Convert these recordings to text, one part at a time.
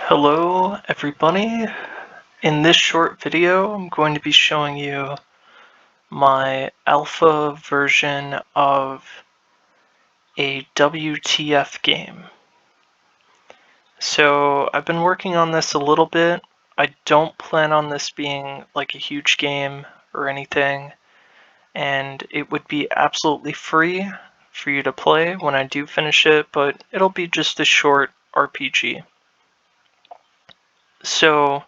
Hello everybody. In this short video I'm going to be showing you my alpha version of a WTF game. So I've been working on this a little bit. I don't plan on this being like a huge game or anything, and it would be absolutely free for you to play when I do finish it, but it'll be just a short RPG. So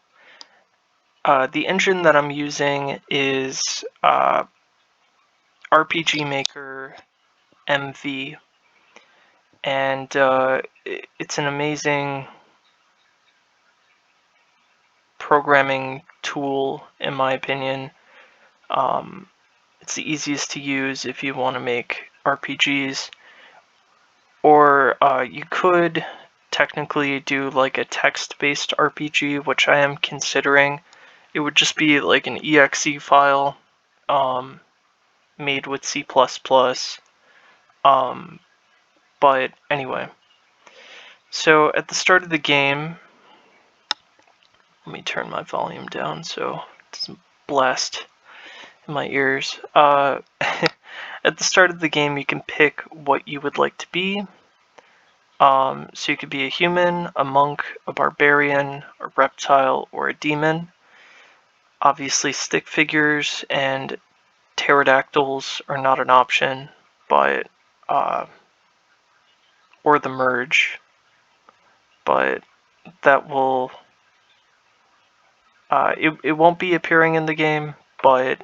the engine that I'm using is RPG Maker MV, and it's an amazing programming tool in my opinion. It's the easiest to use if you want to make RPGs, or you could technically do like a text-based RPG, which I am considering. It would just be like an exe file made with C++. But anyway, so at the start of the game, let me turn my volume down so it doesn't blast in my ears. At the start of the game, you can pick what you would like to be. So you could be a human, a monk, a barbarian, a reptile, or a demon. Obviously, stick figures and pterodactyls are not an option, but or the merge, but that will it won't be appearing in the game, but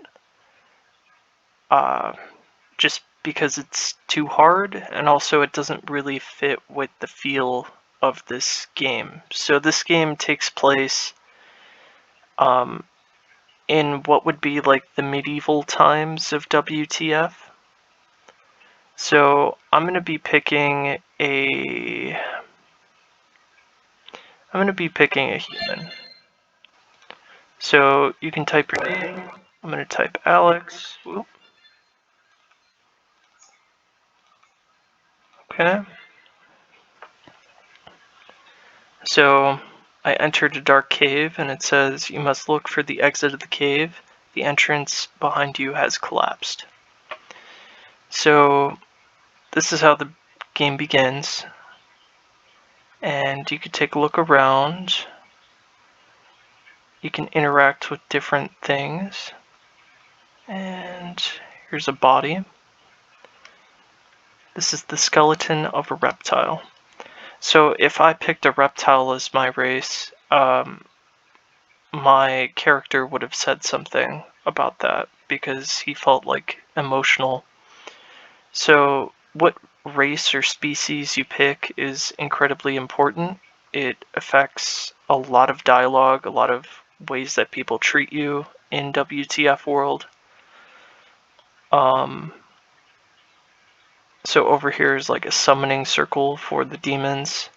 just because it's too hard, and also it doesn't really fit with the feel of this game. So this game takes place in what would be like the medieval times of WTF. So I'm going to be picking a human. So you can type your name. I'm going to type Alex. Whoop. Okay. So I entered a dark cave, and it says you must look for the exit of the cave. The entrance behind you has collapsed. So this is how the game begins. And you could take a look around. You can interact with different things. And here's a body. This is the skeleton of a reptile. So if I picked a reptile as my race, my character would have said something about that because he felt like emotional. So what race or species you pick is incredibly important. It affects a lot of dialogue, a lot of ways that people treat you in WTF world. So over here is like a summoning circle for the demons.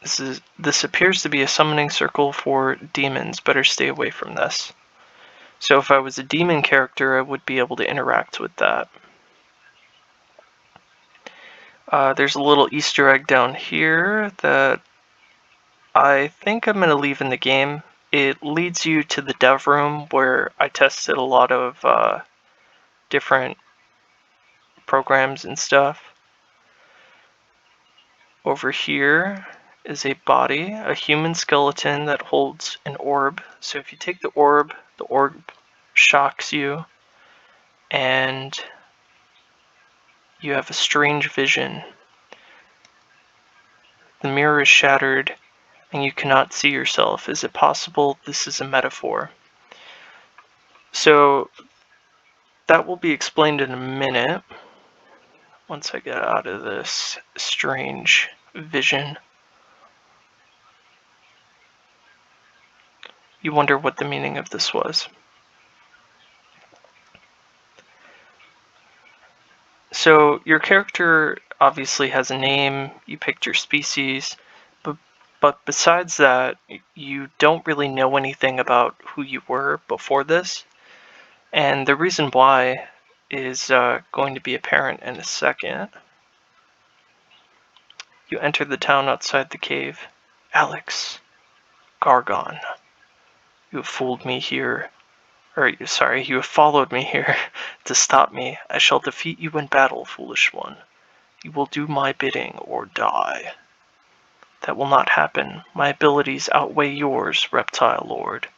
This appears to be a summoning circle for demons. Better stay away from this. So if I was a demon character, I would be able to interact with that. There's a little Easter egg down here that I think I'm going to leave in the game. It leads you to the dev room where I tested a lot of different programs and stuff. Over here is a body, a human skeleton that holds an orb. So if you take the orb shocks you, and you have a strange vision. The mirror is shattered, and you cannot see yourself. Is it possible this is a metaphor? So that will be explained in a minute once I get out of this strange vision. You wonder what the meaning of this was. So your character obviously has a name, you picked your species, but besides that, you don't really know anything about who you were before this. And the reason why is going to be apparent in a second. You enter the town outside the cave. Alex. Gargon. You have fooled me here. You have followed me here to stop me. I shall defeat you in battle, foolish one. You will do my bidding or die. That will not happen. My abilities outweigh yours, Reptile Lord.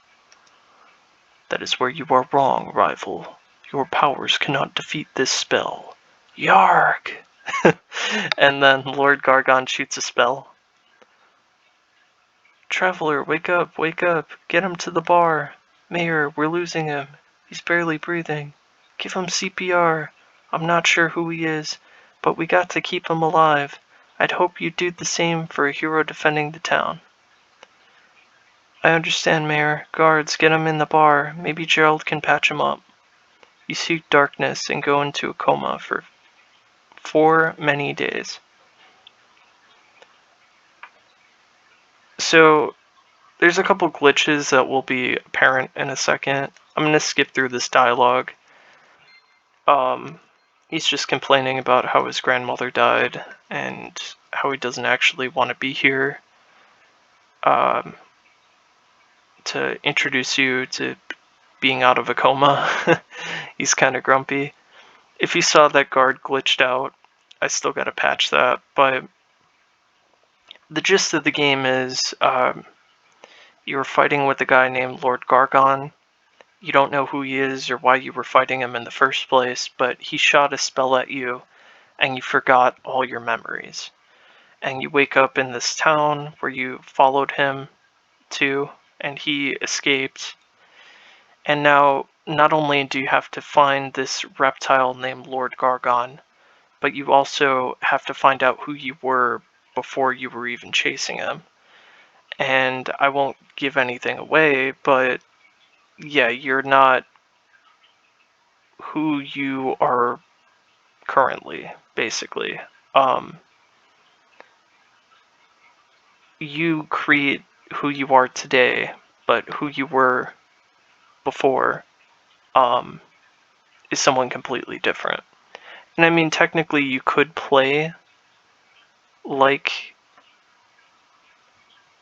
That is where you are wrong, rival. Your powers cannot defeat this spell. Yarg! And then Lord Gargon shoots a spell. Traveler, wake up, wake up. Get him to the bar. Mayor, we're losing him. He's barely breathing. Give him CPR. I'm not sure who he is, but we got to keep him alive. I'd hope you'd do the same for a hero defending the town. I understand, Mayor. Guards, get him in the bar. Maybe Gerald can patch him up. You seek darkness and go into a coma for 4 many days. So, there's a couple glitches that will be apparent in a second. I'm going to skip through this dialogue. He's just complaining about how his grandmother died and how he doesn't actually want to be here. To introduce you to being out of a coma. He's kind of grumpy. If you saw that guard glitched out, I still gotta patch that, but the gist of the game is you were fighting with a guy named Lord Gargon. You don't know who he is or why you were fighting him in the first place, but he shot a spell at you and you forgot all your memories. And you wake up in this town where you followed him to, and he escaped. And now, not only do you have to find this reptile named Lord Gargon, but you also have to find out who you were before you were even chasing him. And I won't give anything away, but yeah, you're not who you are currently, basically. You create who you are today, but who you were before is someone completely different. And I mean, technically, you could play like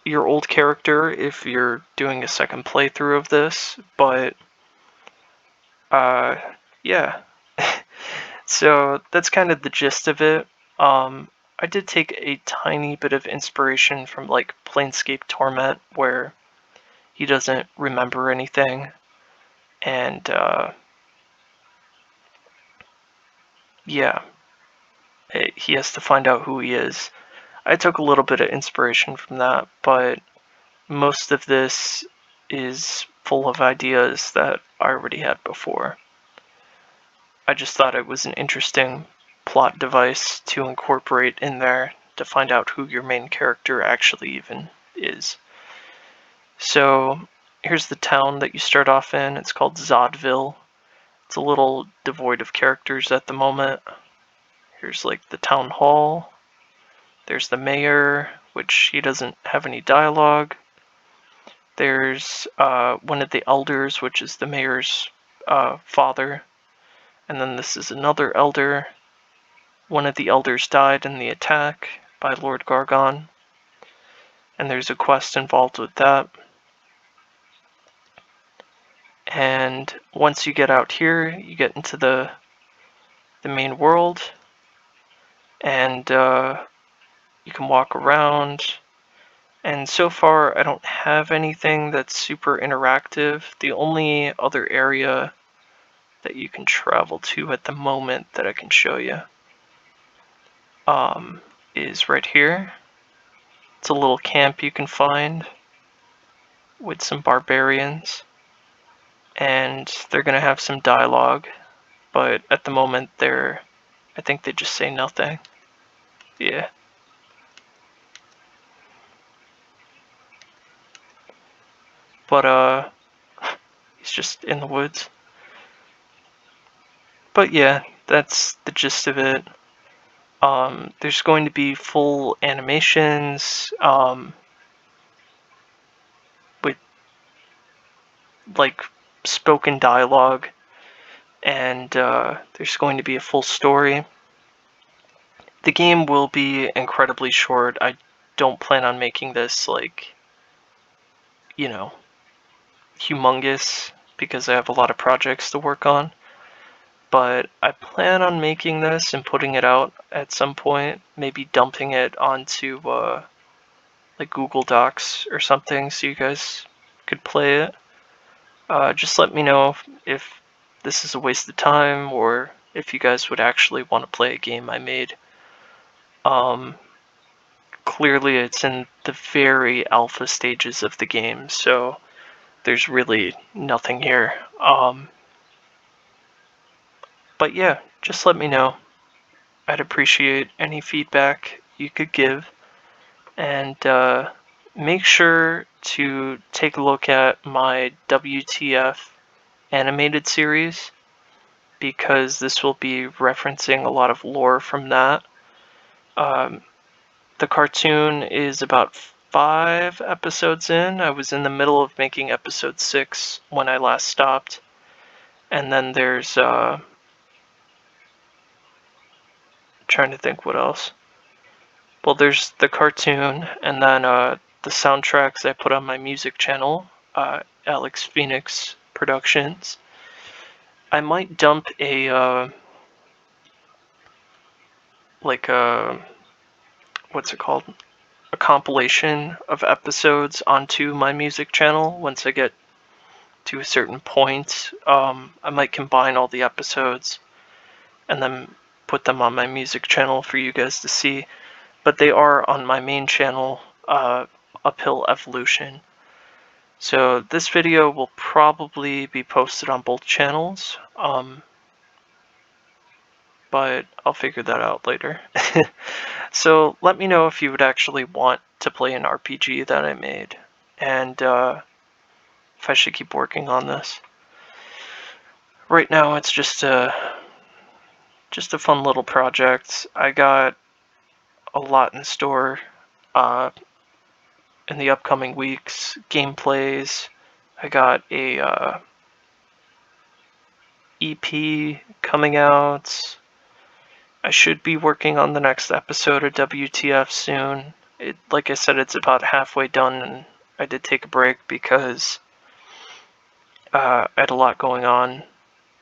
your old character if you're doing a second playthrough of this, but yeah. So that's kind of the gist of it. I did take a tiny bit of inspiration from like Planescape Torment, where he doesn't remember anything, and yeah, he has to find out who he is. I took a little bit of inspiration from that, but most of this is full of ideas that I already had before. I just thought it was an interesting plot device to incorporate in there to find out who your main character actually even is. So here's the town that you start off in. It's called Zodville. It's a little devoid of characters at the moment. Here's like the town hall. There's the mayor, which he doesn't have any dialogue. There's one of the elders, which is the mayor's father. And then this is another elder. One of the elders died in the attack by Lord Gargon. And there's a quest involved with that. And once you get out here, you get into the main world. And you can walk around. And so far, I don't have anything that's super interactive. The only other area that you can travel to at the moment that I can show you is right here. It's a little camp you can find with some barbarians, and they're gonna have some dialogue, but at the moment I think they just say nothing. Yeah. But he's just in the woods. But yeah, that's the gist of it. There's going to be full animations, with like spoken dialogue, and there's going to be a full story. the game will be incredibly short. I don't plan on making this, like, you know, humongous, because I have a lot of projects to work on. But I plan on making this and putting it out at some point, maybe dumping it onto like Google Docs or something so you guys could play it. Just let me know if this is a waste of time or if you guys would actually want to play a game I made. Clearly it's in the very alpha stages of the game, so there's really nothing here. But yeah, just let me know. I'd appreciate any feedback you could give. And make sure to take a look at my WTF animated series, because this will be referencing a lot of lore from that. The cartoon is about 5 episodes in. I was in the middle of making episode 6 when I last stopped. And then there's, trying to think what else. Well, there's the cartoon, and then the soundtracks I put on my music channel, Alex Phoenix Productions. I might dump a, like a, what's it called? A compilation of episodes onto my music channel once I get to a certain point. I might combine all the episodes and then put them on my music channel for you guys to see. But they are on my main channel, Uphill Evolution. So this video will probably be posted on both channels, but I'll figure that out later. So let me know if you would actually want to play an RPG that I made, and if I should keep working on this. Right now it's just a fun little project. I got a lot in store in the upcoming weeks. Gameplays. I got a EP coming out. I should be working on the next episode of WTF soon. Like I said, it's about halfway done, and I did take a break because I had a lot going on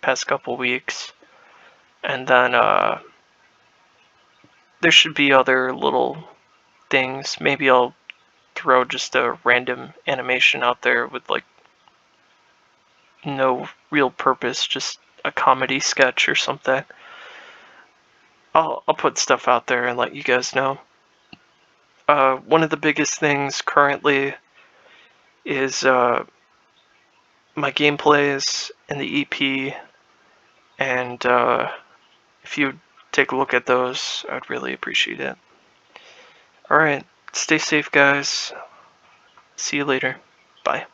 past couple weeks. And then there should be other little things. Maybe I'll throw just a random animation out there with like no real purpose, just a comedy sketch or something. I'll put stuff out there and let you guys know. One of the biggest things currently is my gameplays in the EP, and if you take a look at those, I'd really appreciate it. Alright, stay safe guys. See you later. Bye.